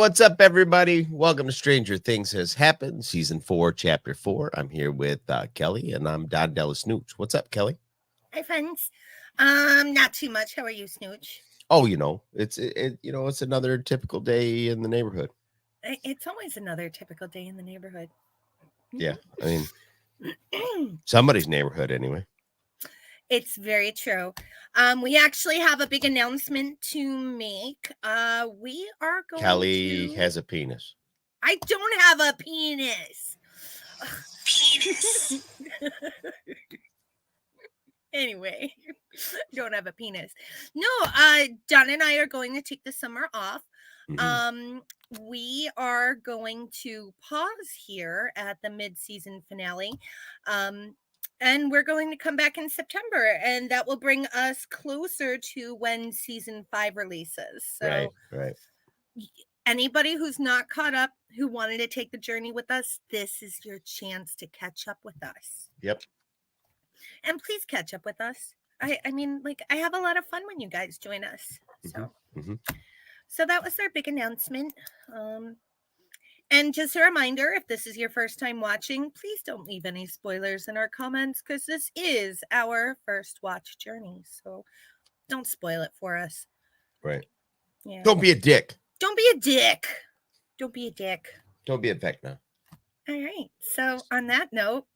what's up, everybody? Welcome to Stranger Things Has Happened, Season 4, Chapter 4. I'm here with Kelly, and I'm Don Della Snooch. What's up, Kelly? Hi, friends. Not too much. How are you, Snooch? Oh, it's another typical day in the neighborhood. It's always another typical day in the neighborhood. Yeah, I mean, somebody's neighborhood anyway. It's very true. We actually have a big announcement to make. We are going Kelly has a penis. I don't have a penis. Penis. Anyway, don't have a penis. No, Don and I are going to take the summer off. Mhm. We are going to pause here at the mid-season finale. And we're going to come back in September, and that will bring us closer to when season 5 releases. So Right. anybody who's not caught up, who wanted to take the journey with us, this is your chance to catch up with us. Yep. And please catch up with us. I mean, like, I have a lot of fun when you guys join us. So that was our big announcement. And just a reminder, if this is your first time watching, please don't leave any spoilers in our comments, because this is our first watch journey. So don't spoil it for us. Right. Yeah. Don't be a dick. Don't be a dick. Don't be a dick. Don't be a Vecna. All right. So on that note,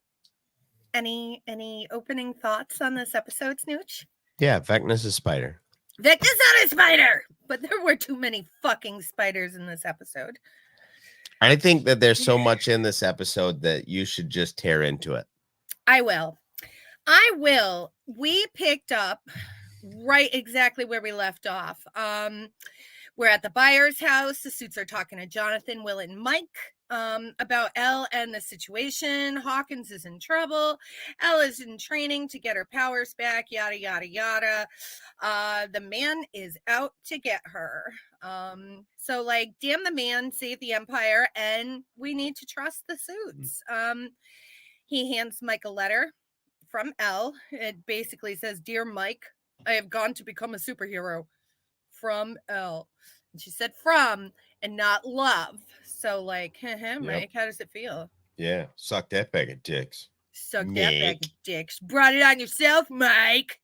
any opening thoughts on this episode, Snooch? Yeah, Vecna's a spider. Vecna's not a spider, but there were too many fucking spiders in this episode. I think that there's so much in this episode that you should just tear into it. I will. We picked up right exactly where we left off. We're at the buyer's house. The suits are talking to Jonathan, Will, and Mike about Elle and the situation. Hawkins is in trouble. Elle is in training to get her powers back, yada, yada, yada. The man is out to get her. So, like, damn the man, save the empire, and we need to trust the suits. He hands Mike a letter from Elle. It basically says, "Dear Mike, I have gone to become a superhero. From Elle." And she said from and not love. So, like, Mike, how does it feel? Yeah, suck that bag of dicks. Suck that bag of dicks. Brought it on yourself, Mike.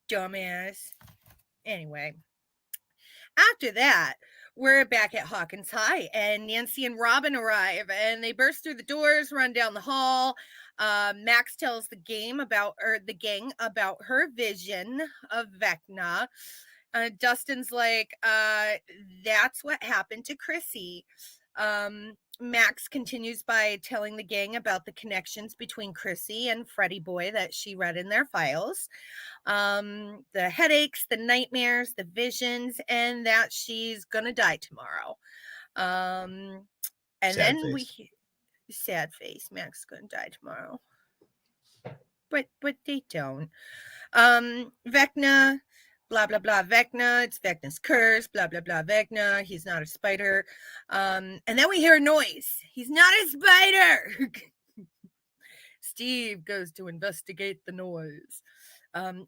Dumbass. Anyway, after that, we're back at Hawkins High, and Nancy and Robin arrive, and they burst through the doors, run down the hall. Max tells the gang about her vision of Vecna. Dustin's like, that's what happened to Chrissy. Max continues by telling the gang about the connections between Chrissy and Freddie Boy that she read in their files. The headaches, the nightmares, the visions, and that she's gonna die tomorrow. And sad then face. sad face, Max is gonna die tomorrow. But they don't. Vecna, blah blah blah, Vecna, it's Vecna's curse, blah blah blah, Vecna, he's not a spider. And then we hear a noise. He's not a spider. Steve goes to investigate the noise.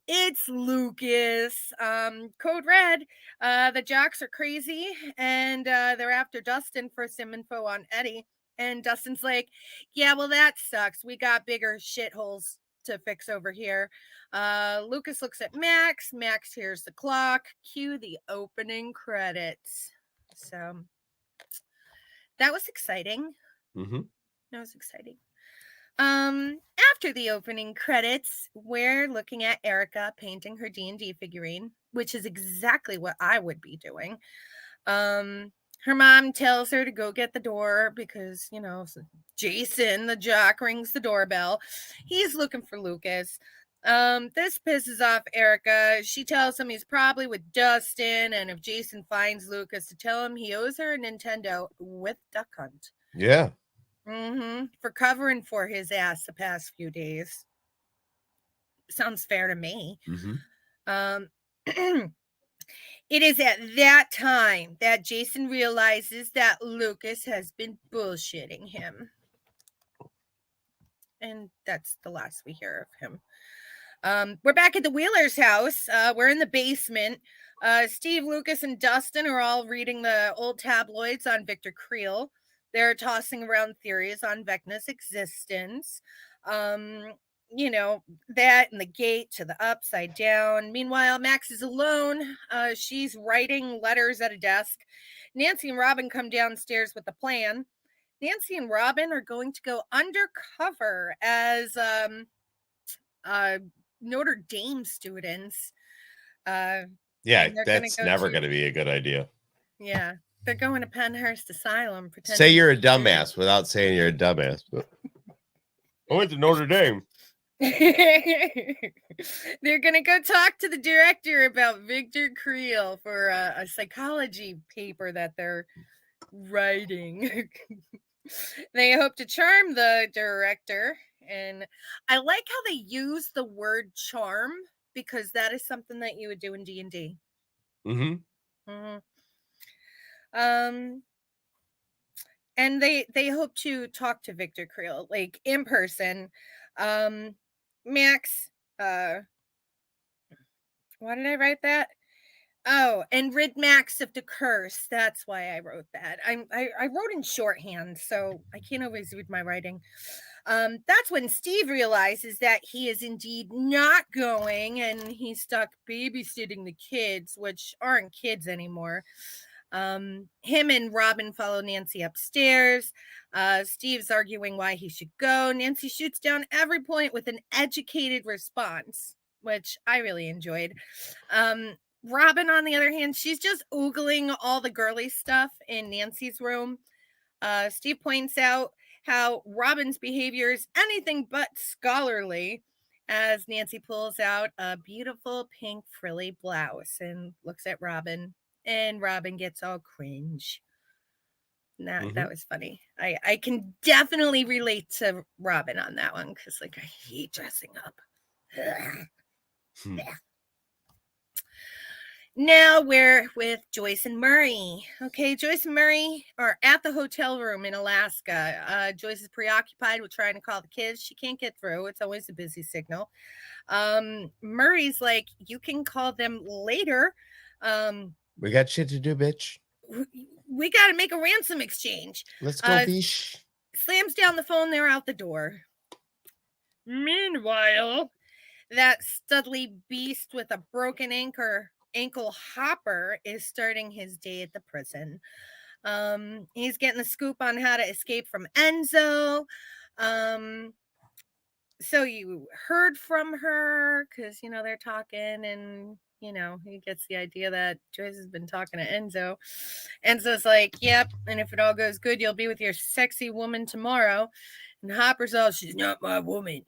It's Lucas. Code Red. The jocks are crazy, and they're after Dustin for some info on Eddie. And Dustin's like, yeah, well, that sucks. We got bigger shitholes to fix over here. Lucas looks at Max. Max hears the clock. Cue the opening credits. So that was exciting. That was exciting. After the opening credits, we're looking at Erica painting her D&D figurine, which is exactly what I would be doing. Her mom tells her to go get the door because, Jason, the jock, rings the doorbell. He's looking for Lucas. This pisses off Erica. She tells him he's probably with Dustin, and if Jason finds Lucas, to tell him he owes her a Nintendo with Duck Hunt. Yeah. For covering for his ass the past few days. Sounds fair to me. It is at that time that Jason realizes that Lucas has been bullshitting him. And that's the last we hear of him. We're back at the Wheelers' house. We're in the basement. Steve, Lucas, and Dustin are all reading the old tabloids on Victor Creel. They're tossing around theories on Vecna's existence. That and the gate to the upside down. Meanwhile, Max is alone. She's writing letters at a desk. Nancy and Robin come downstairs with the plan. Nancy and Robin are going to go undercover as Notre Dame students. Yeah, they're gonna that's go never to- going to be a good idea. Yeah, they're going to Penhurst Asylum. Say you're a dumbass without saying you're a dumbass. But I went to Notre Dame. They're gonna go talk to the director about Victor Creel for a psychology paper that they're writing. They hope to charm the director, and I like how they use the word charm because that is something that you would do in D&D. Mm-hmm. And they hope to talk to Victor Creel like in person. Max, why did I write that? Oh, and rid Max of the curse. That's why I wrote that. I wrote in shorthand, so I can't always read my writing. That's when Steve realizes that he is indeed not going, and he's stuck babysitting the kids, which aren't kids anymore. Him and Robin follow Nancy upstairs. Steve's arguing why he should go. Nancy shoots down every point with an educated response, which I really enjoyed. Robin, on the other hand, she's just oogling all the girly stuff in Nancy's room. Steve points out how Robin's behavior is anything but scholarly as Nancy pulls out a beautiful pink frilly blouse and looks at Robin, and Robin gets all cringe. That was funny. I can definitely relate to Robin on that one because, like, I hate dressing up. Yeah. Now we're with Joyce and Murray. Okay, Joyce and Murray are at the hotel room in Alaska. Joyce is preoccupied with trying to call the kids. She can't get through. It's always a busy signal. Murray's like, you can call them later. We got shit to do, bitch. We got to make a ransom exchange. Let's go, bish. Slams down the phone. They're out the door. Meanwhile, that studly beast with a broken ankle Hopper is starting his day at the prison. He's getting the scoop on how to escape from Enzo. So you heard from her because they're talking, and he gets the idea that Joyce has been talking to Enzo. Enzo's like, yep, and if it all goes good, you'll be with your sexy woman tomorrow. And Hopper's all, she's not my woman.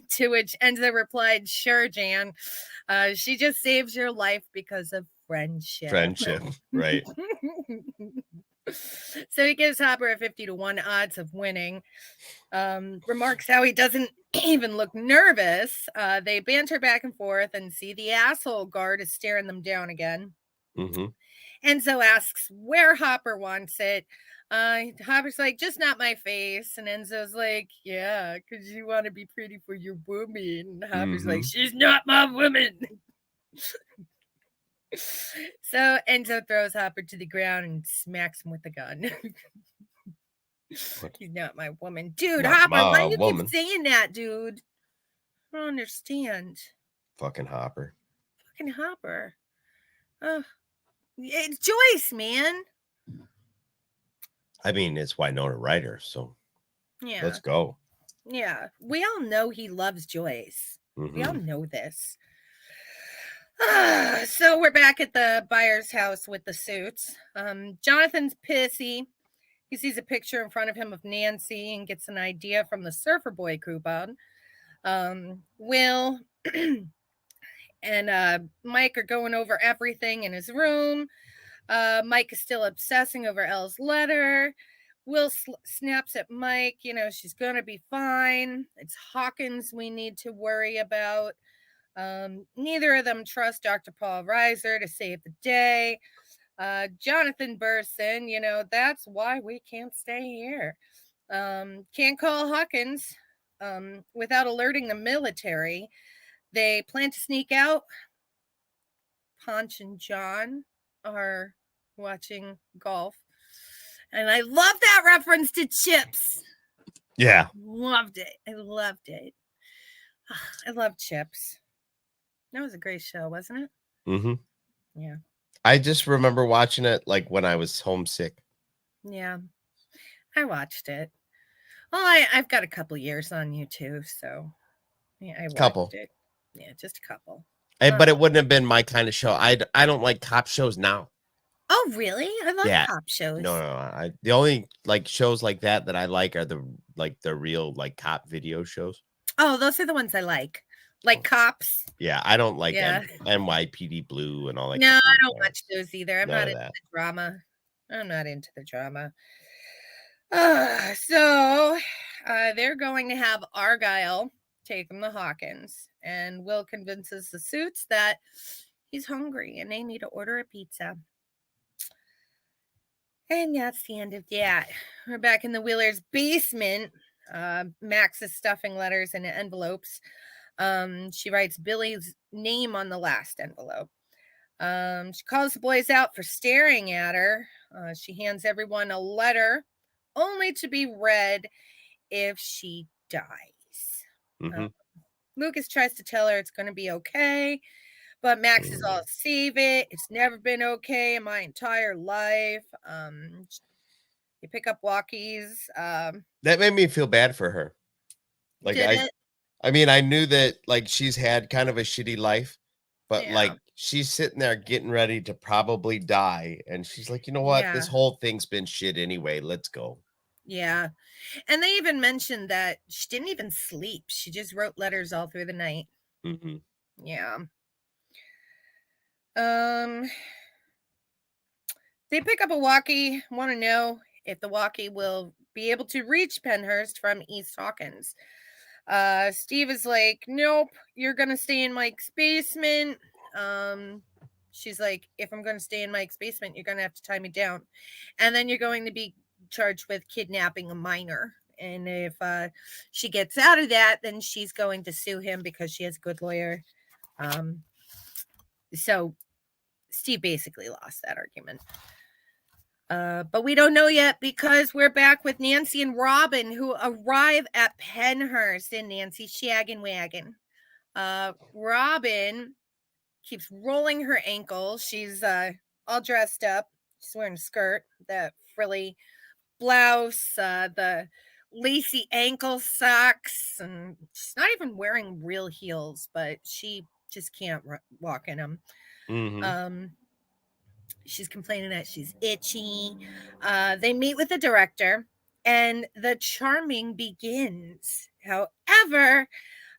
To which Enzo replied, sure, Jan. She just saves your life because of friendship. Friendship, right. So he gives Hopper a 50-1 odds of winning. Remarks how he doesn't even look nervous. They banter back and forth and see the asshole guard is staring them down again. Enzo asks where Hopper wants it. Hopper's like, just not my face. And Enzo's like, yeah, because you want to be pretty for your woman. And Hopper's like, she's not my woman. So Enzo throws Hopper to the ground and smacks him with a gun. He's not my woman. Dude, not Hopper, why do you keep saying that, dude? I don't understand. Fucking Hopper. Fucking Hopper. Oh, it's Joyce, man. I mean, it's Winona Ryder, so yeah, let's go. Yeah, we all know he loves Joyce. We all know this. So we're back at the buyer's house with the suits. Jonathan's pissy. He sees a picture in front of him of Nancy and gets an idea from the Surfer Boy coupon. Will and Mike are going over everything in his room. Mike is still obsessing over Elle's letter. Will snaps at Mike. She's going to be fine. It's Hawkins we need to worry about. Neither of them trust Dr. Paul Reiser to save the day. Jonathan bursts in, that's why we can't stay here. Can't call Hawkins. without alerting the military. They plan to sneak out. Ponch and John are watching golf. And I love that reference to Chips. Yeah. Loved it. I loved it. I love Chips. That was a great show, wasn't it? Mm-hmm. Yeah. I just remember watching it like when I was homesick. Yeah. I watched it. Well, I've got a couple years on YouTube, so yeah, I watched Couple. it. Yeah, just a couple. But it wouldn't have been my kind of show. I don't like cop shows now. Oh, really? I love Yeah. cop shows. No. The only like shows like that I like are the real like cop video shows. Oh, those are the ones I like Cops. Yeah, I don't like Yeah. NYPD Blue and all that. No, I don't watch those either. I'm None not of into that. the drama. I'm not into the drama. So they're going to have Argyle take them to Hawkins, and Will convinces the Suits that he's hungry and they need to order a pizza. And that's the end of that. We're back in the Wheelers' basement. Max is stuffing letters in envelopes. She writes Billy's name on the last envelope. She calls the boys out for staring at her. She hands everyone a letter, only to be read if she dies. Mm-hmm. Lucas tries to tell her it's going to be okay, but Max is all, save it. It's never been okay in my entire life. You pick up walkies. That made me feel bad for her. Like I mean, I knew that like she's had kind of a shitty life, but like she's sitting there getting ready to probably die, and she's like, you know what? This whole thing's been shit anyway. Let's go. Yeah. And they even mentioned that she didn't even sleep. She just wrote letters all through the night. Mm-hmm. Yeah. They pick up a walkie, want to know if the walkie will be able to reach Pennhurst from East Hawkins. Steve is like, nope, you're going to stay in Mike's basement. She's like, if I'm going to stay in Mike's basement, you're going to have to tie me down. And then you're going to be charged with kidnapping a minor. And if she gets out of that, then she's going to sue him because she has a good lawyer. So Steve basically lost that argument. But we don't know yet because we're back with Nancy and Robin, who arrive at Pennhurst in Nancy's shaggin' wagon. Robin keeps rolling her ankles. She's all dressed up. She's wearing a skirt, the frilly blouse, the lacy ankle socks, and she's not even wearing real heels, but she just can't walk in them. Mm-hmm. She's complaining that she's itchy. They meet with the director, and the charming begins. However,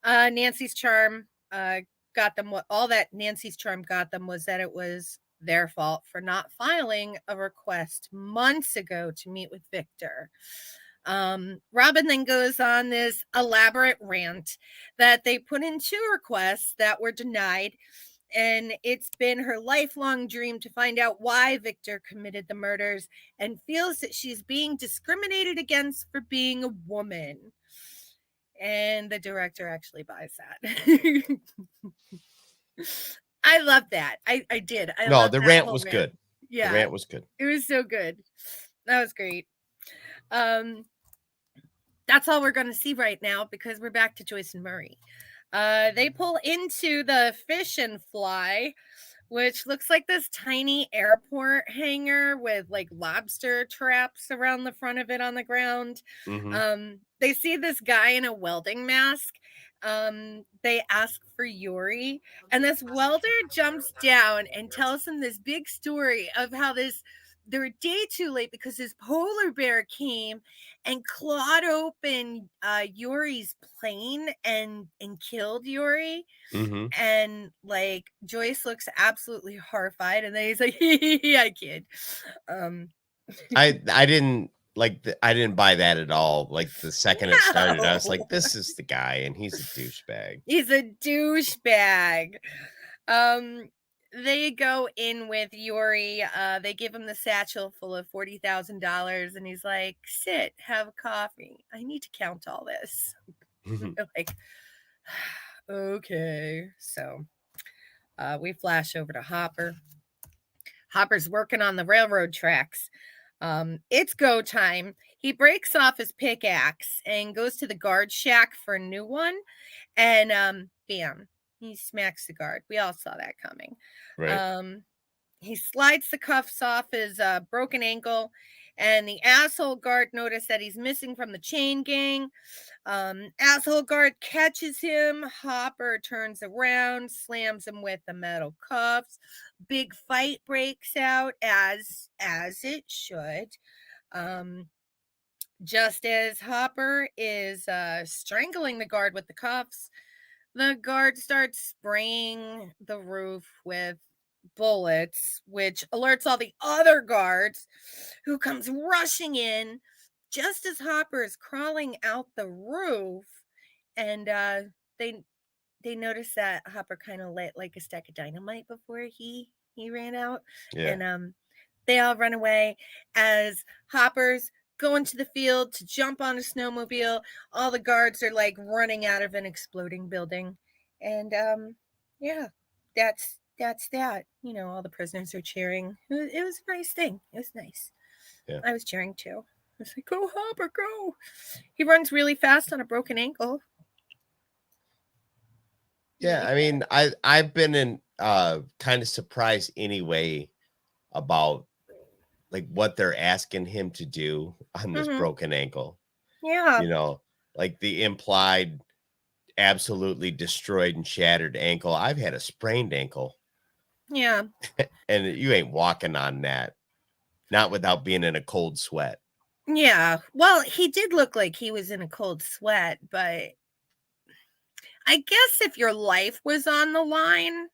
Nancy's charm got them what all that Nancy's charm got them was that it was their fault for not filing a request months ago to meet with Victor. Robin then goes on this elaborate rant that they put in 2 requests that were denied. And it's been her lifelong dream to find out why Victor committed the murders and feels that she's being discriminated against for being a woman. And the director actually buys that. I love that. I did. The rant was good. Yeah. The rant was good. It was so good. That was great. That's all we're going to see right now because we're back to Joyce and Murray. They pull into the Fish and Fly, which looks like this tiny airport hangar with like lobster traps around the front of it on the ground. Mm-hmm. They see this guy in a welding mask. They ask for Yuri, and this welder jumps down and tells them this big story of how they're a day too late because this polar bear came and clawed open Yuri's plane and killed Yuri. Mm-hmm. And like Joyce looks absolutely horrified, and then he's like, "Yeah, kid." I didn't I didn't buy that at all. Like the second it started, I was like, "This is the guy, and he's a douchebag." He's a douchebag. They go in with Yuri. They give him the satchel full of $40,000, and he's like, "Sit, have a coffee. I need to count all this." Like, okay. So we flash over to Hopper. Hopper's working on the railroad tracks. It's go time. He breaks off his pickaxe and goes to the guard shack for a new one. And bam, he smacks the guard. We all saw that coming. Right. He slides the cuffs off his broken ankle, and the asshole guard noticed that he's missing from the chain gang. Asshole guard catches him. Hopper turns around, slams him with the metal cuffs. Big fight breaks out as it should. Just as Hopper is strangling the guard with the cuffs, the guard starts spraying the roof with bullets, which alerts all the other guards, who comes rushing in just as Hopper is crawling out the roof. And they notice that Hopper kind of lit like a stack of dynamite before he ran out. Yeah. And they all run away as Hopper's going to the field to jump on a snowmobile. All the guards are like running out of an exploding building. And yeah, that's that. You know, all the prisoners are cheering. It was a nice thing. It was nice. Yeah. I was cheering too. I was like, go Hopper, go. He runs really fast on a broken ankle. Yeah, I mean, I've been in kind of surprised anyway about like what they're asking him to do on this broken ankle. Yeah. You know, like the implied absolutely destroyed and shattered ankle. I've had a sprained ankle. Yeah. And you ain't walking on that. Not without being in a cold sweat. Yeah. Well, he did look like he was in a cold sweat, but I guess if your life was on the line,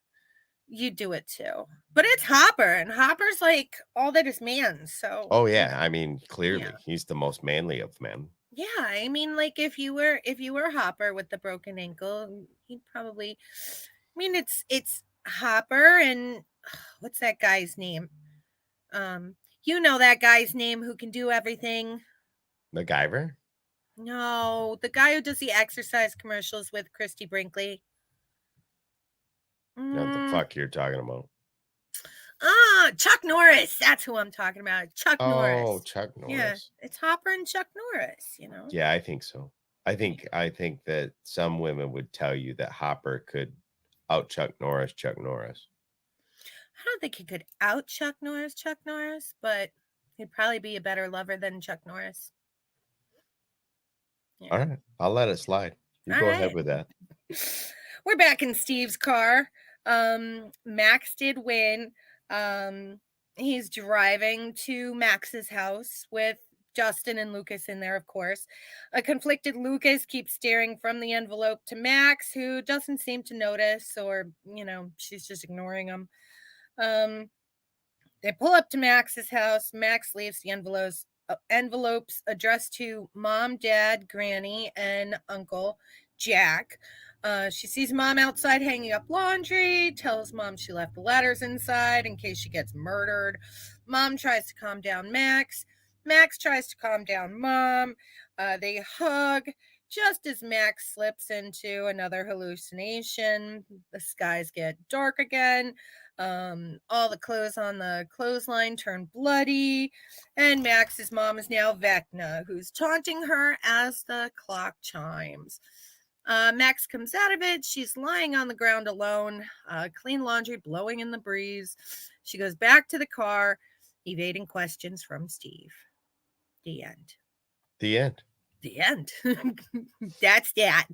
you do it too. But it's Hopper, and Hopper's like all that is man. So oh yeah, I mean, clearly he's the most manly of men. Yeah, I mean, like if you were Hopper with the broken ankle, he'd probably. I mean, it's Hopper and what's that guy's name? You know that guy's name who can do everything. MacGyver? No, the guy who does the exercise commercials with Christy Brinkley. What the fuck you're talking about? Chuck Norris. That's who I'm talking about. Chuck Norris. Oh, Chuck Norris. Yeah, it's Hopper and Chuck Norris, you know? Yeah, I think so. I think that some women would tell you that Hopper could out Chuck Norris. I don't think he could out Chuck Norris, but he'd probably be a better lover than Chuck Norris. Yeah. All right. I'll let it slide. You go ahead with that. We're back in Steve's car. Max did win. He's driving to Max's house with Justin and Lucas in there, of course. A conflicted Lucas keeps staring from the envelope to Max, who doesn't seem to notice, or, you know, she's just ignoring him. They pull up to Max's house. Max leaves the envelopes addressed to Mom, Dad, Granny, and Uncle Jack. She sees Mom outside hanging up laundry, tells Mom she left the letters inside in case she gets murdered. Mom tries to calm down Max. Max tries to calm down Mom. They hug. Just as Max slips into another hallucination, the skies get dark again. All the clothes on the clothesline turn bloody, and Max's mom is now Vecna, who's taunting her as the clock chimes. Max comes out of it. She's lying on the ground alone, clean laundry blowing in the breeze. She goes back to the car, evading questions from Steve. The end. The end. The end. That's that.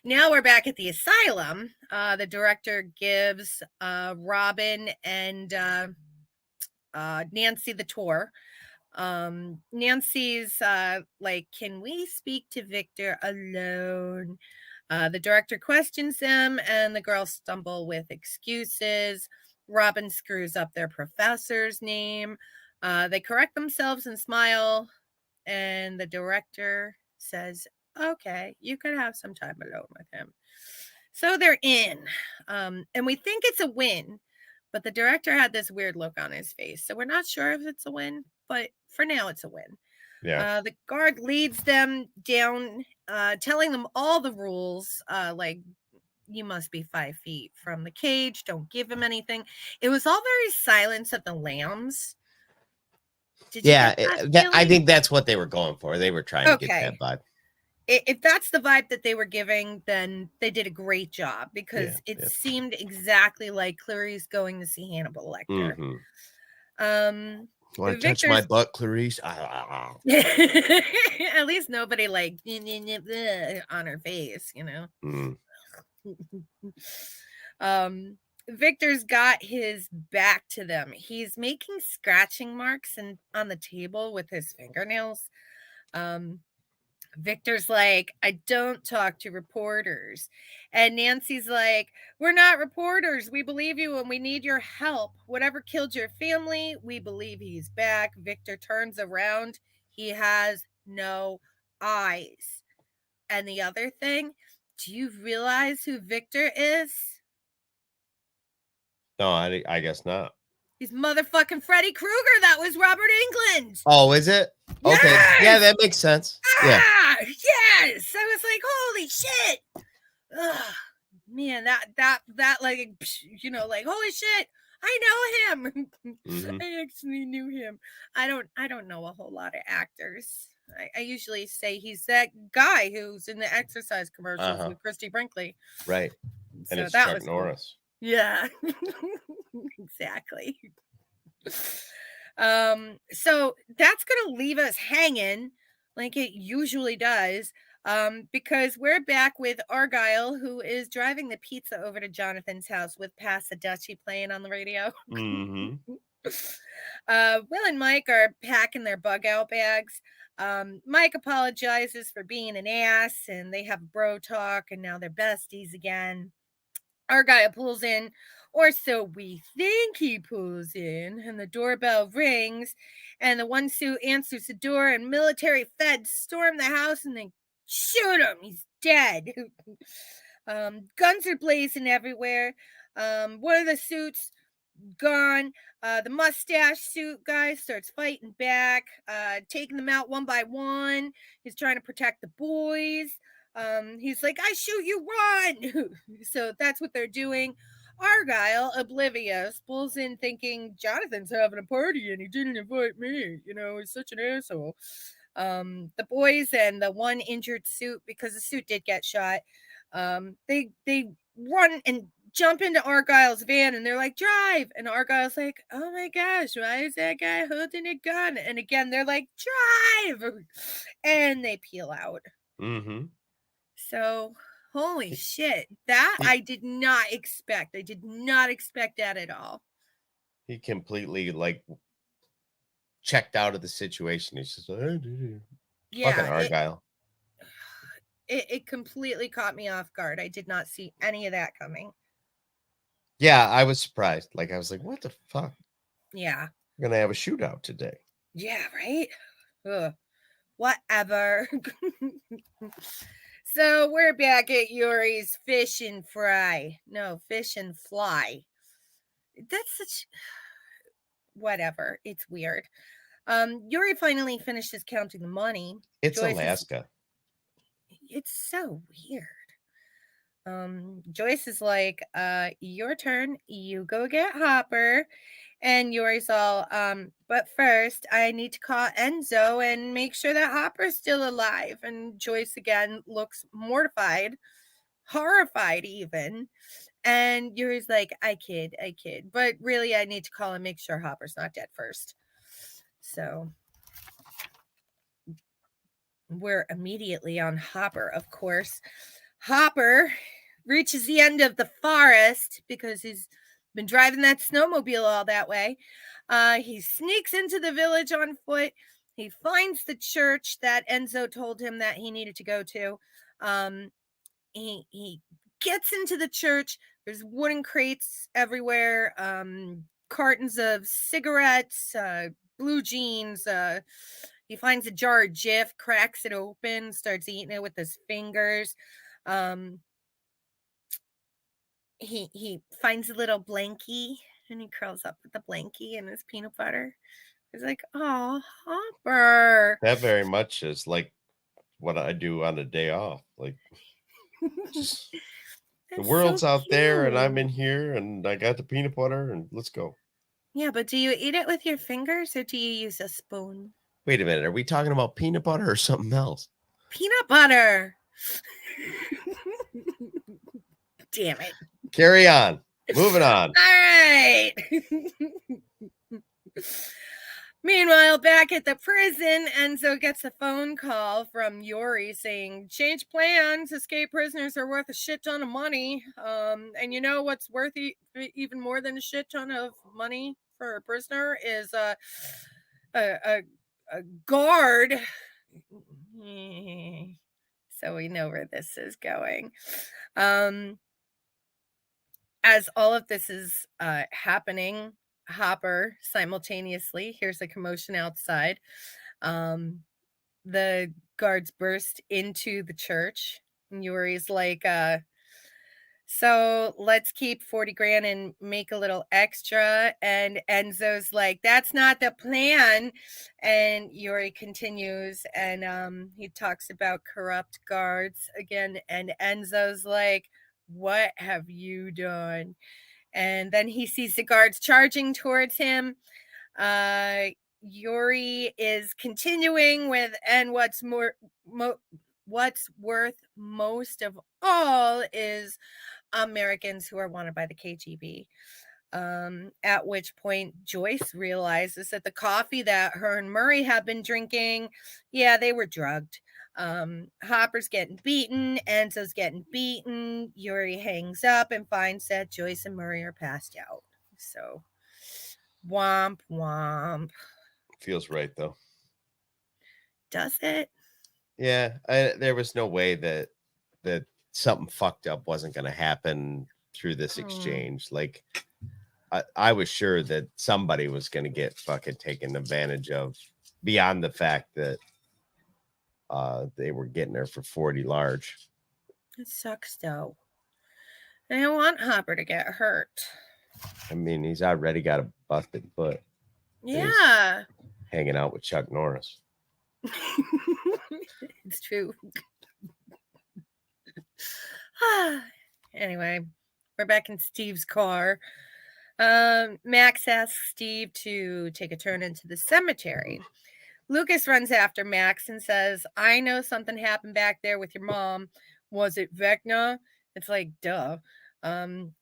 Now we're back at the asylum. The director gives Robin and Nancy the tour. Nancy's like, can we speak to Victor alone? The director questions them, and the girls stumble with excuses. Robin screws up their professor's name. They correct themselves and smile, and the director says, okay, you can have some time alone with him. So they're in, and we think it's a win, but the director had this weird look on his face, so we're not sure if it's a win, but for now it's a win. Yeah. The guard leads them down, telling them all the rules, like you must be 5 feet from the cage. Don't give him anything. It was all very Silence of the Lambs. Did you Yeah, get that I feeling? think that's what they were going for. They were trying to get Okay. that vibe. If that's the vibe that they were giving, then they did a great job because Yeah, it yeah. seemed exactly like Clarice going to see Hannibal Lecter. Want to touch my butt, Clarice? At least nobody like on her face, you know. Victor's got his back to them. He's making scratching marks on the table with his fingernails. Victor's like, I don't talk to reporters. And Nancy's like, we're not reporters. We believe you and we need your help. Whatever killed your family, we believe he's back. Victor turns around. He has no eyes. And the other thing, do you realize who Victor is? No, I guess not. He's motherfucking Freddy Krueger. That was Robert Englund. Oh, is it? Okay. Yes! Yeah, that makes sense. Yeah. Yes. I was like, holy shit. Ugh, man, that like, you know, like, holy shit, I know him. I actually knew him. I don't know a whole lot of actors. I usually say he's that guy who's in the exercise commercials with Christy Brinkley. Right. And So it's that Chuck was Norris. Cool. Yeah. Exactly. So that's gonna leave us hanging like it usually does. Because we're back with Argyle, who is driving the pizza over to Jonathan's house with Pass the Dutchie playing on the radio. Will and Mike are packing their bug out bags. Mike apologizes for being an ass, and they have bro talk, and now they're besties again. Argyle pulls in, or so we think he pulls in, and the doorbell rings, and the one suit answers the door, and military feds storm the house and they shoot him. He's dead. Guns are blazing everywhere. One of the suits gone. The mustache suit guy starts fighting back, taking them out one by one. He's trying to protect the boys. He's like, I shoot you, run. So that's what they're doing. Argyle, oblivious, pulls in thinking Jonathan's having a party and he didn't invite me. You know, he's such an asshole. The boys and the one injured suit, because the suit did get shot, they run and jump into Argyle's van and they're like, drive. And Argyle's like, oh my gosh, why is that guy holding a gun? And again, they're like, drive. And they peel out. So, holy shit. That I did not expect. I did not expect that at all. He completely like checked out of the situation. He's just like, yeah, fucking Argyle. It completely caught me off guard. I did not see any of that coming. Yeah, I was surprised. Like, I was like, what the fuck? Yeah. We're gonna have a shootout today. Yeah, right? Ugh. Whatever. So we're back at Yuri's fish and fry. No, fish and fly. That's such whatever. It's weird. Yuri finally finishes counting the money. It's Joyce Alaska. It's so weird. Joyce is like, your turn. You go get Hopper. And Yuri's all, but first I need to call Enzo and make sure that Hopper's still alive. And Joyce again looks mortified, horrified even. And Yuri's like, I kid. But really, I need to call and make sure Hopper's not dead first. So we're immediately on Hopper, of course. Hopper reaches the end of the forest because he's been driving that snowmobile all that way. He sneaks into the village on foot. He finds the church that Enzo told him that he needed to go to. He gets into the church. There's wooden crates everywhere, cartons of cigarettes, blue jeans. He finds a jar of Jif, cracks it open, starts eating it with his fingers. He finds a little blankie and he curls up with the blankie and his peanut butter. He's like, oh, Hopper. That very much is like what I do on a day off. Like, just the world's so out there and I'm cute. in here and I got the peanut butter and let's go. Yeah, but do you eat it with your fingers or do you use a spoon? Wait a minute. Are we talking about peanut butter or something else? Peanut butter. Damn it. Carry on. Moving on. All right. Meanwhile, back at the prison, Enzo gets a phone call from Yuri saying, change plans, escape prisoners are worth a shit ton of money. And you know what's worth even more than a shit ton of money for a prisoner is a guard. So we know where this is going. As all of this is happening, Hopper simultaneously hears a commotion outside. The guards burst into the church. And Yuri's like, so let's keep 40 grand and make a little extra. And Enzo's like, that's not the plan. And Yuri continues and he talks about corrupt guards again. And Enzo's like, what have you done? And then he sees the guards charging towards him. Yuri is continuing with, and what's worth most of all is Americans who are wanted by the KGB. At which point Joyce realizes that the coffee that her and Murray have been drinking, yeah, they were drugged. Hopper's getting beaten, Enzo's getting beaten. Yuri hangs up and finds that Joyce and Murray are passed out. So, womp womp. Feels right though. Does it? Yeah, there was no way that something fucked up wasn't going to happen through this exchange. Like, I was sure that somebody was going to get fucking taken advantage of beyond the fact that they were getting her for 40 large. It sucks though. I don't want Hopper to get hurt. I mean, he's already got a busted foot. Yeah. Hanging out with Chuck Norris. It's true. Anyway, we're back in Steve's car. Max asks Steve to take a turn into the cemetery. Lucas runs after Max and says, I know something happened back there with your mom. Was it Vecna? It's like, duh.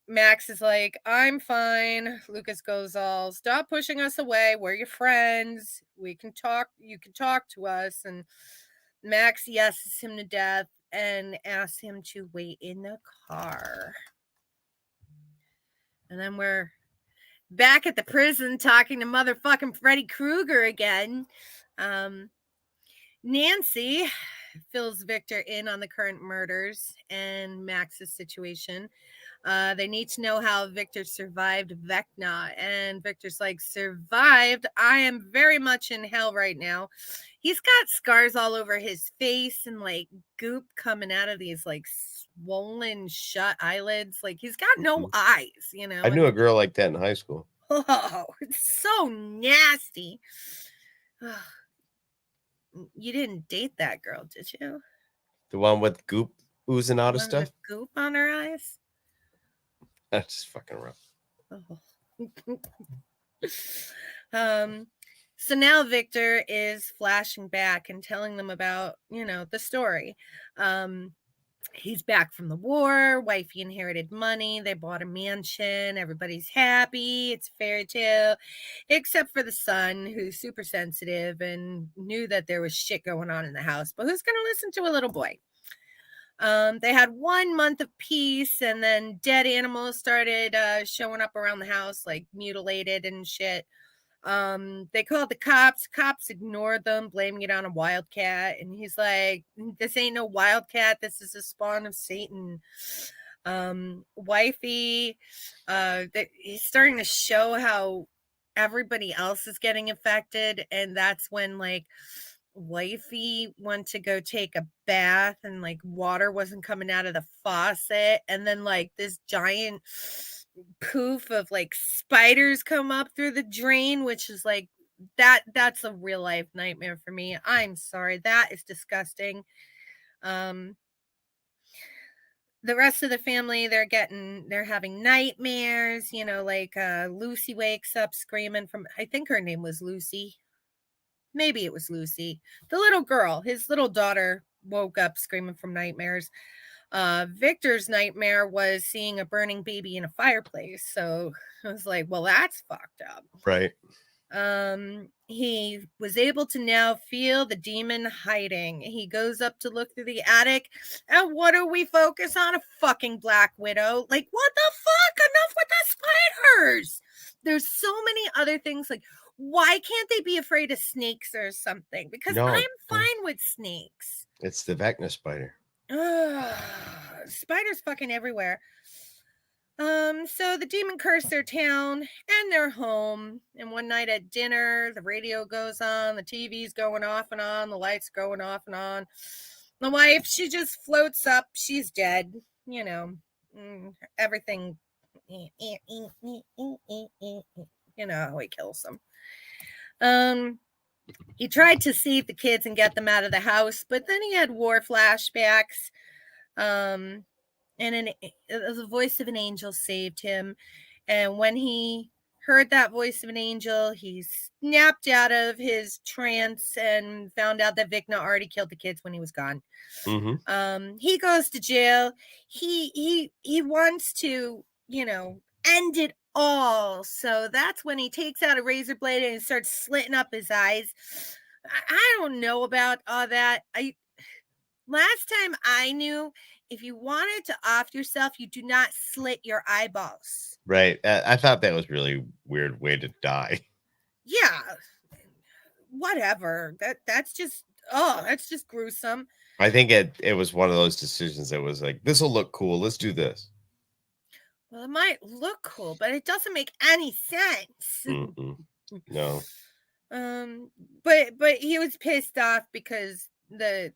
Max is like, I'm fine. Lucas goes all, stop pushing us away. We're your friends. We can talk. You can talk to us. And Max yeses him to death and asks him to wait in the car. And then we're back at the prison talking to motherfucking Freddy Krueger again. Nancy fills Victor in on the current murders and Max's situation. They need to know how Victor survived Vecna. And Victor's like, survived? I am very much in hell right now. He's got scars all over his face and like goop coming out of these like swollen shut eyelids. Like he's got no eyes, you know. I knew a girl like that in high school. Oh, it's so nasty. You didn't date that girl, did you? The one with goop oozing out of stuff? Goop on her eyes? That's fucking rough. Oh. So now Victor is flashing back and telling them about, the story. He's back from the war. Wifey inherited money. They bought a mansion. Everybody's happy. It's a fairy tale, except for the son, who's super sensitive and knew that there was shit going on in the house. But who's going to listen to a little boy? They had 1 month of peace, and then dead animals started showing up around the house, like mutilated and shit. They called the cops. Cops ignored them, blaming it on a wildcat. And he's like, this ain't no wildcat. This is a spawn of Satan. Wifey, he's starting to show how everybody else is getting affected. And that's when like wifey went to go take a bath and like water wasn't coming out of the faucet. And then like this giant poof of like spiders come up through the drain, which is like that's a real life nightmare for me. I'm sorry. That is disgusting. The rest of the family, they're having nightmares, like Lucy wakes up screaming from, I think her name was Lucy. Maybe it was Lucy. The little girl, his little daughter, woke up screaming from nightmares. Victor's nightmare was seeing a burning baby in a fireplace. So I was like, well, that's fucked up. Right. He was able to now feel the demon hiding. He goes up to look through the attic, and what do we focus on? A fucking Black Widow. Like, what the fuck? Enough with the spiders. There's so many other things. Like, why can't they be afraid of snakes or something? Because No. I'm fine with snakes. It's the Vecna spider. Spiders fucking everywhere. So the demon cursed their town and their home. And one night at dinner, the radio goes on, the TV's going off and on, the lights going off and on. The wife, she just floats up. She's dead. Everything. How he kills them. He tried to save the kids and get them out of the house, but then he had war flashbacks. And the voice of an angel saved him. And when he heard that voice of an angel, he snapped out of his trance and found out that Vecna already killed the kids when he was gone. Mm-hmm. He goes to jail. He wants to, end it all. So that's when he takes out a razor blade and starts slitting up his eyes. I don't know about all that. Last time I knew, if you wanted to off yourself, you do not slit your eyeballs. Right. I thought that was really weird way to die. Yeah. Whatever. That's just gruesome. I think it was one of those decisions that was like, this will look cool. Let's do this. Well, it might look cool, but it doesn't make any sense. No. But he was pissed off because the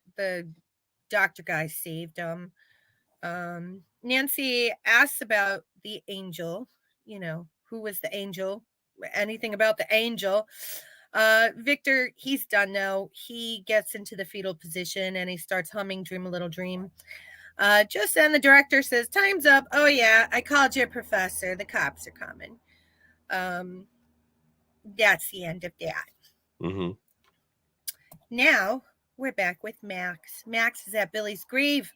doctor guy saved him. Nancy asks about the angel, who was the angel, anything about the angel. Victor, he's done now. He gets into the fetal position and he starts humming Dream a Little Dream. Just then the director says, time's up. Oh yeah, I called you a professor. The cops are coming. That's the end of that. Mm-hmm. Now we're back with Max. Max is at Billy's grave.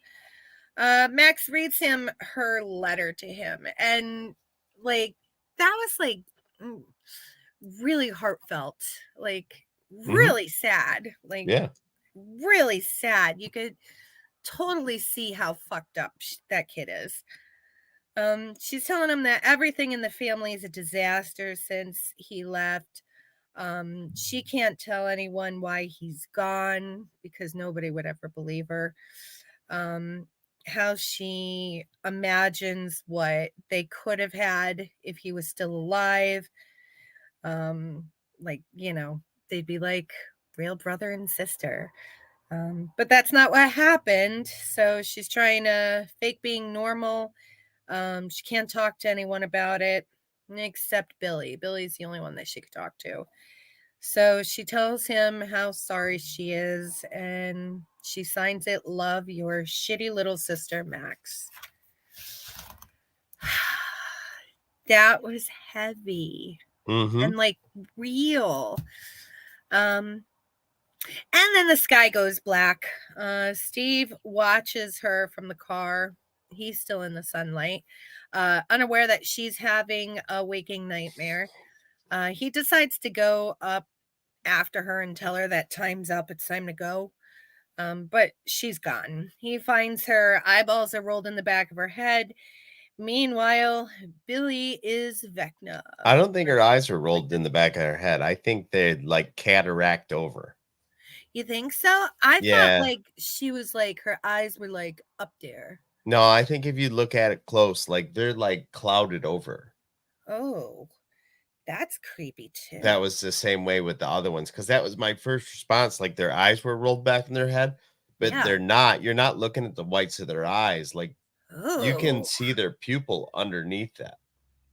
Max reads him her letter to him, and that was really heartfelt, really sad, really sad. You could totally see how fucked up that kid is. She's telling him that everything in the family is a disaster since he left. She can't tell anyone why he's gone because nobody would ever believe her. How she imagines what they could have had if he was still alive. They'd be like real brother and sister. But that's not what happened. So she's trying to fake being normal. She can't talk to anyone about it except Billy. Billy's the only one that she could talk to. So she tells him how sorry she is, and she signs it, love, your shitty little sister, Max. That was heavy. Mm-hmm. And real. And then the sky goes black. Steve watches her from the car. He's still in the sunlight, unaware that she's having a waking nightmare. He decides to go up after her and tell her that time's up, it's time to go. But she's gone. He finds her eyeballs are rolled in the back of her head. Meanwhile, Billy is Vecna. I don't think her eyes were rolled in the back of her head. I think they'd cataract over. You think so? I thought she was her eyes were up there. No, I think if you look at it close, they're clouded over. Oh, that's creepy too. That was the same way with the other ones, because that was my first response. Their eyes were rolled back in their head, but they're not. You're not looking at the whites of their eyes. You can see their pupil underneath that.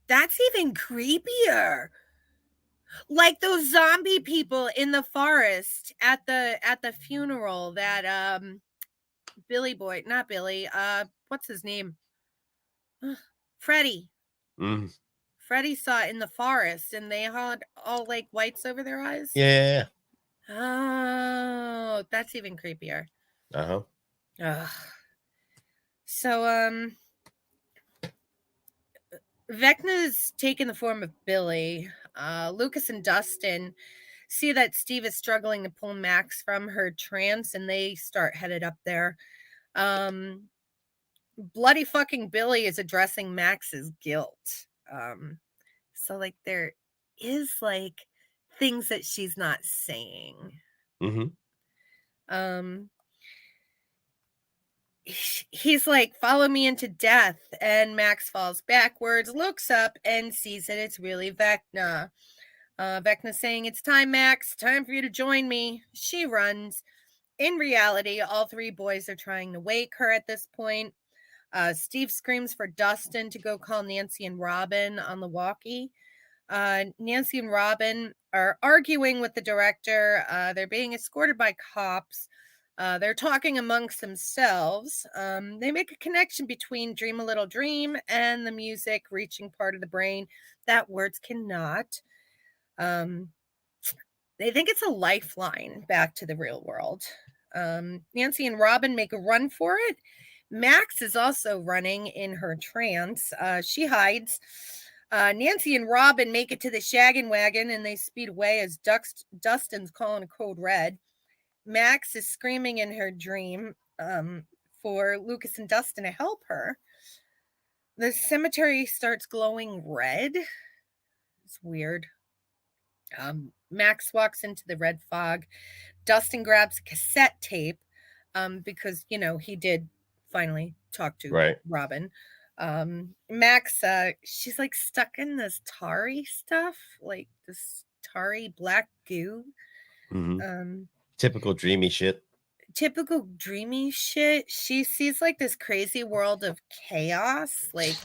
That's even creepier. Like those zombie people in the forest at the funeral that Billy boy, not Billy, what's his name? Freddie. Mm. Freddie saw it in the forest and they had all like whites over their eyes. Yeah. Oh, that's even creepier. Uh-huh. Ugh. So Vecna's taken the form of Billy. Lucas and Dustin see that Steve is struggling to pull Max from her trance and they start headed up there. Bloody fucking Billy is addressing Max's guilt. So like there is like things that she's not saying. Mm-hmm. He's like, follow me into death, and Max falls backwards, looks up, and sees that it's really Vecna. Vecna's saying, it's time, Max, time for you to join me. She runs. In reality, all three boys are trying to wake her at this point. Steve screams for Dustin to go call Nancy and Robin on the walkie. Nancy and Robin are arguing with the director. They're being escorted by cops. They're talking amongst themselves. They make a connection between Dream a Little Dream and the music reaching part of the brain that words cannot. They think it's a lifeline back to the real world. Nancy and Robin make a run for it. Max is also running in her trance. She hides. Nancy and Robin make it to the shaggin' wagon and they speed away as Dustin's calling a code red. Max is screaming in her dream for Lucas and Dustin to help her. The cemetery starts glowing red. It's weird. Max walks into the red fog. Dustin grabs a cassette tape because, you know, he did finally talk to Robin. Max, she's like stuck in this tarry stuff, like this tarry black goo. Mm-hmm. Typical dreamy shit. She sees like this crazy world of chaos, like,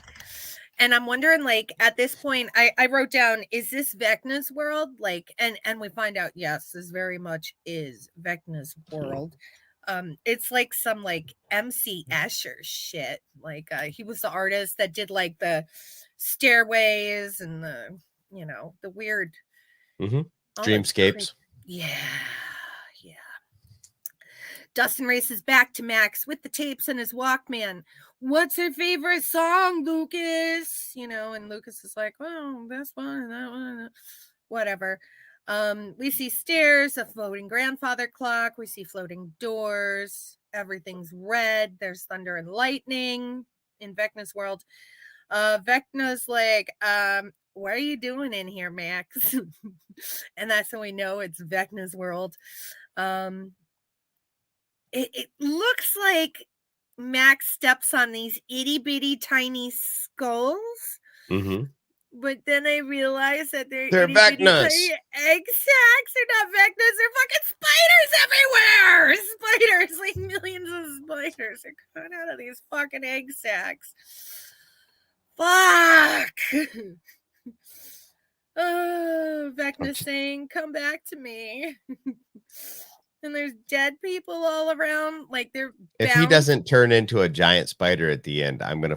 and I'm wondering, like, at this point, I wrote down, is this Vecna's world? Like, and we find out, yes, this very much is Vecna's world. It's like some like MC Escher shit. Like, he was the artist that did like the stairways and the, you know, the weird dreamscapes. Yeah. Dustin races back to Max with the tapes and his Walkman. What's her favorite song, Lucas? You know, and Lucas is like, oh, this one, that one, whatever. We see stairs, a floating grandfather clock. We see floating doors. Everything's red. There's thunder and lightning in Vecna's world. Vecna's like, what are you doing in here, Max? And that's when we know it's Vecna's world. It looks like Max steps on these itty bitty tiny skulls. Mm-hmm. But then I realized that they're Vecnas. Tiny egg sacs. They're not Vecnas. They're fucking spiders everywhere. Spiders, like millions of spiders are coming out of these fucking egg sacs. Fuck. Oh, Vecna's saying, come back to me. And there's dead people all around. Like they're if he doesn't turn into a giant spider at the end, I'm gonna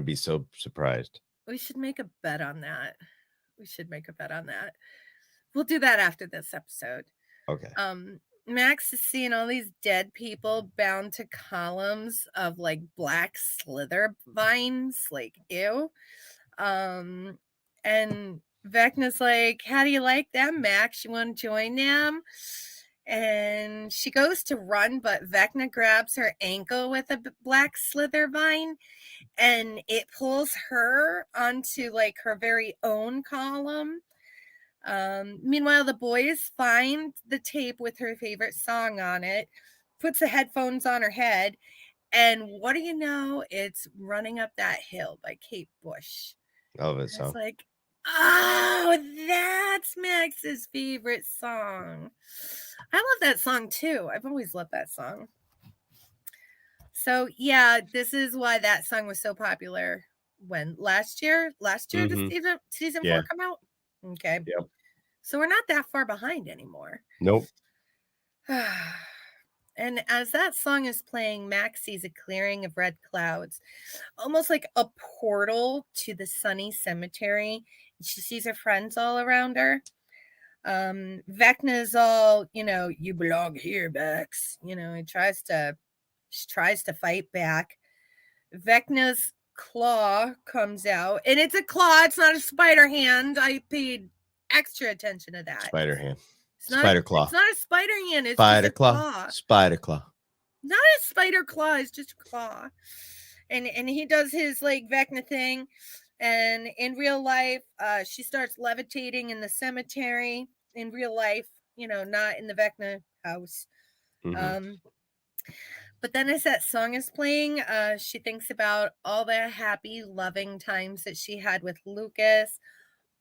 be so surprised. We should make a bet on that. We'll do that after this episode. Okay. Max is seeing all these dead people bound to columns of like black slither vines, like ew. And Vecna's like, how do you like them, Max? You want to join them? And she goes to run, but Vecna grabs her ankle with a black slither vine and it pulls her onto like her very own column. Meanwhile, the boys find the tape with her favorite song on it, puts the headphones on her head, and what do you know? It's Running Up That Hill by Kate Bush. Oh, it's like, oh, that's Max's favorite song. I love that song too. I've always loved that song. So yeah, this is why that song was so popular when last year did season 4 come out? Okay. Yep. So we're not that far behind anymore. Nope. And as that song is playing, Max sees a clearing of red clouds, almost like a portal to the sunny cemetery. She sees her friends all around her. Vecna's all, you belong here, Max. She tries to fight back. Vecna's claw comes out, and it's a claw. It's not a spider hand. I paid extra attention to that. Spider hand. It's Spider claw. It's not a spider hand. It's spider just a claw. Spider claw. Not a spider claw. It's just a claw. And he does his like Vecna thing. And in real life, she starts levitating in the cemetery. In real life, not in the Vecna house. Mm-hmm. But then as that song is playing, she thinks about all the happy, loving times that she had with Lucas,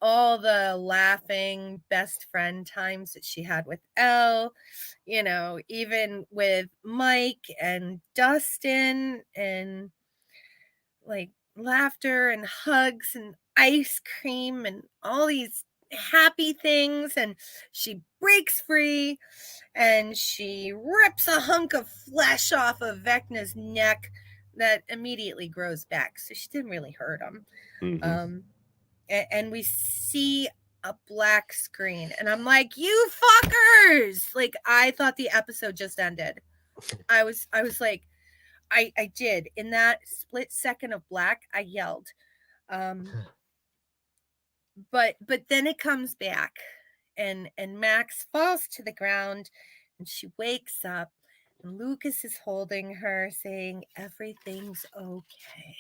all the laughing best friend times that she had with Elle, even with Mike and Dustin, and like laughter and hugs and ice cream and all these happy things. And she breaks free and she rips a hunk of flesh off of Vecna's neck that immediately grows back. So she didn't really hurt him. Mm-hmm. And we see a black screen, and I'm like, you fuckers! Like, I thought the episode just ended. I was like, I did. In that split second of black, I yelled. But then it comes back, and Max falls to the ground, and she wakes up, and Lucas is holding her, saying everything's okay.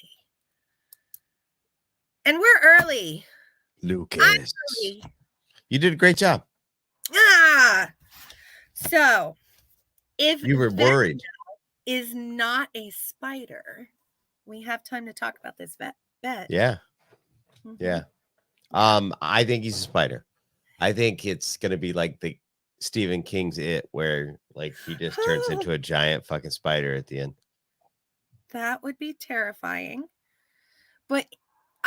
And we're early. Lucas, you did a great job. So if you were worried is not a spider, we have time to talk about this bet. Yeah. Mm-hmm. Yeah. I think he's a spider. I think it's gonna be like the Stephen King's It, where like he just turns into a giant fucking spider at the end. That would be terrifying. But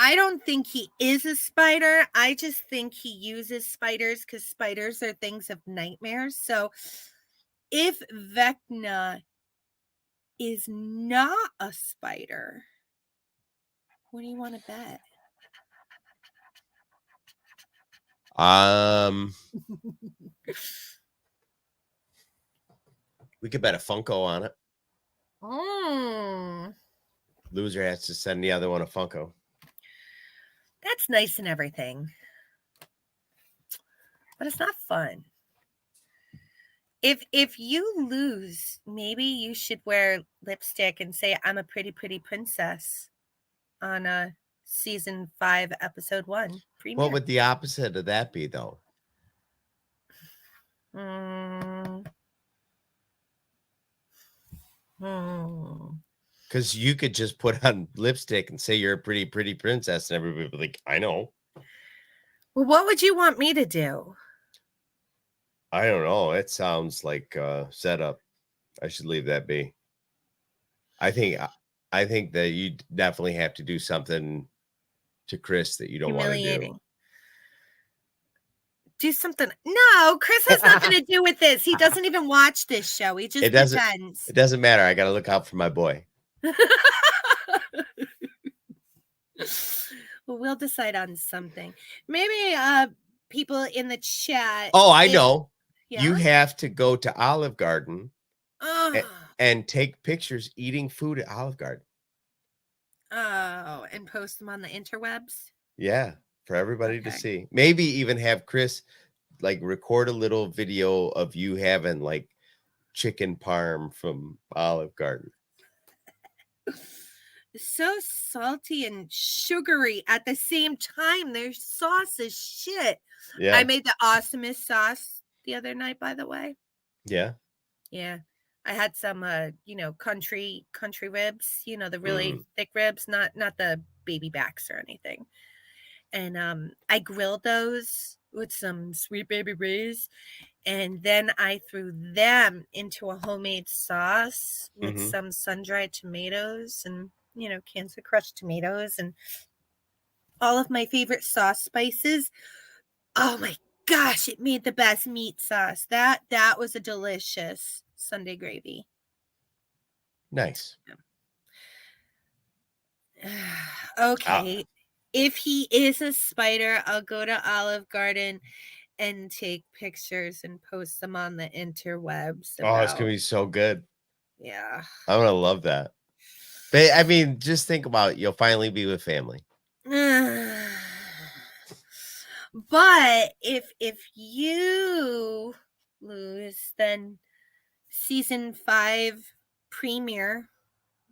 I don't think he is a spider. I just think he uses spiders because spiders are things of nightmares. So if Vecna is not a spider, what do you want to bet? We could bet a Funko on it. Mm. Loser has to send the other one a Funko. That's nice and everything, but it's not fun. If you lose, maybe you should wear lipstick and say I'm a pretty princess on a season 5 episode 1 premiere. What would the opposite of that be, though? Because you could just put on lipstick and say you're a pretty princess, and everybody would be like, I know. Well, what would you want me to do? I don't know. It sounds like setup. I should leave that be. I think that you definitely have to do something to Chris that you don't want to do. Do something. No, Chris has nothing to do with this. He doesn't even watch this show. He just pretends. It doesn't matter. I got to look out for my boy. Well, we'll decide on something. Maybe people in the chat. Oh, I know. Yeah? You have to go to Olive Garden and take pictures eating food at Olive Garden. Oh, and post them on the interwebs? Yeah, for everybody to see. Maybe even have Chris like record a little video of you having like chicken parm from Olive Garden. So salty and sugary at the same time. Their sauce is shit. Yeah. I made the awesomest sauce the other night, by the way. Yeah. Yeah. I had some country ribs, the really thick ribs, not the baby backs or anything. And I grilled those with some Sweet Baby Ray's, and then I threw them into a homemade sauce with some sun-dried tomatoes and cans of crushed tomatoes and all of my favorite sauce spices. Oh my gosh, it made the best meat sauce. That was a delicious Sunday gravy. Nice. Okay. If he is a spider, I'll go to Olive Garden and take pictures and post them on the interwebs. Oh, it's gonna be so good. Yeah. I'm gonna love that. But I mean, just think about it. You'll finally be with family. But if you lose, then season 5 premiere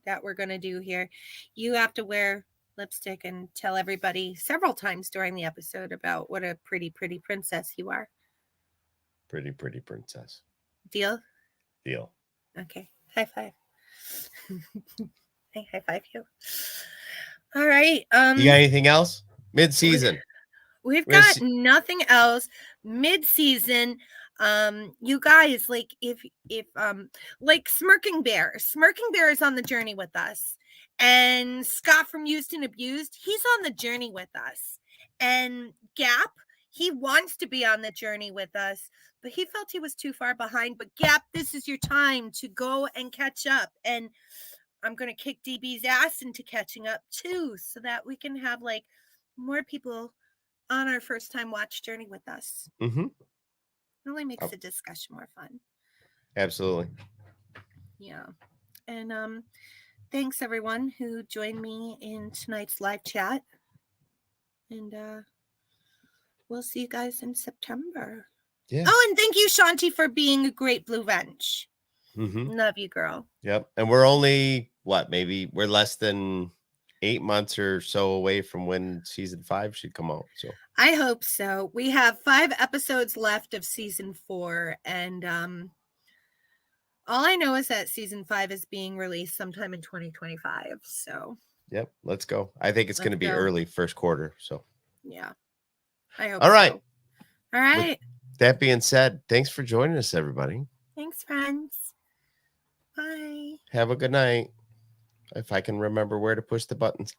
that we're going to do here, you have to wear lipstick and tell everybody several times during the episode about what a pretty princess you are. Pretty princess. Deal? Deal. Okay. High five. Hey, high five you. All right. You got anything else? Mid-season. We've got nothing else. Mid-season. You guys, like if like Smirking Bear is on the journey with us, and Scott from Used and Abused, he's on the journey with us, and Gap, he wants to be on the journey with us, but he felt he was too far behind. But Gap, this is your time to go and catch up, and I'm gonna kick DB's ass into catching up too, so that we can have like more people on our first time watch journey with us. Mm-hmm. It only makes the discussion more fun. Absolutely. Yeah. And thanks everyone who joined me in tonight's live chat. And we'll see you guys in September. Yeah. Oh, and thank you, Shanti, for being a great Blue Wrench. Mm-hmm. Love you, girl. Yep. And we're only we're less than 8 months or so away from when season 5 should come out. So I hope so. We have 5 episodes left of season 4, and all I know is that season 5 is being released sometime in 2025. So yep, let's go. I think it's going to be early first quarter. So yeah, I hope. All right. So. All right. With that being said, thanks for joining us, everybody. Thanks, friends. Bye. Have a good night. If I can remember where to push the buttons.